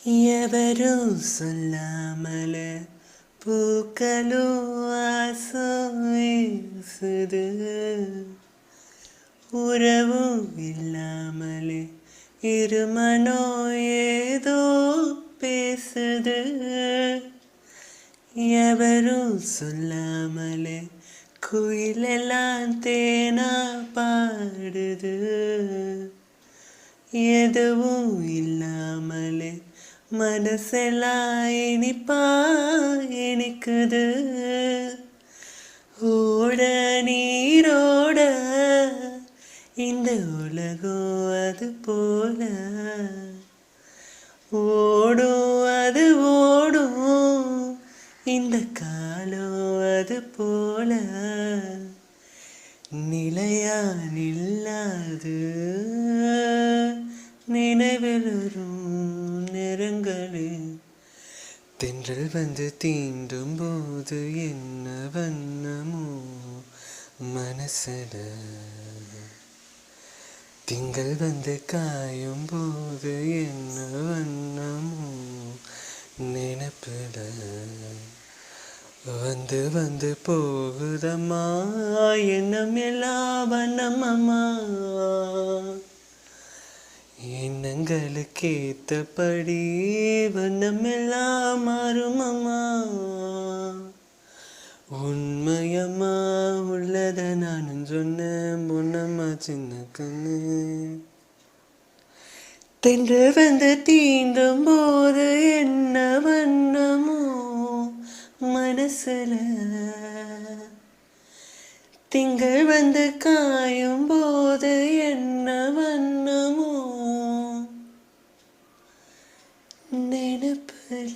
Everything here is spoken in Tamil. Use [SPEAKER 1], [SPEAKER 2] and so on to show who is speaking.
[SPEAKER 1] எவரும் சொல்லாமலே பூக்களும் வாசம் வீசுது. உறவும் இல்லாமலே இருமனோ ஏதோ பேசுது. எவரும் சொல்லாமலே குயிலெல்லாம் தேனா பாடுது. எதுவும் இல்லாமலே மனசெல்லாம் இனிப்பா இனிக்குது. ஓட நீரோட இந்த உலகம் அது போல ஓடும், அது ஓடும் இந்த காலம் அது போல நிலையா நில்லாது நினைவில் வரும் நேரங்களே. தென்றல் வந்து தீண்டும் போது என்ன வண்ணமோ மனசுல, திங்கள் வந்து காயும் போது என்ன வண்ணமோ நினைப்புல. வந்து வந்து போகுதம்மா எண்ணம் எல்லாம் வண்ணமம்மா. எண்ணங்களுக்கு ஏத்தபடி வண்ணம் எல்லாம் மாறுமம்மா. உண்மையம்மா உள்ளத நானும் சொன்னேன் பொன்னம்மா சின்ன கண்ணு. தென்றல் வந்து தீண்டும் போது என்ன வண்ணமோ மனசுல, திங்கள் வந்து காயும் போது என்ன வண்ணமோ நினைப்புல.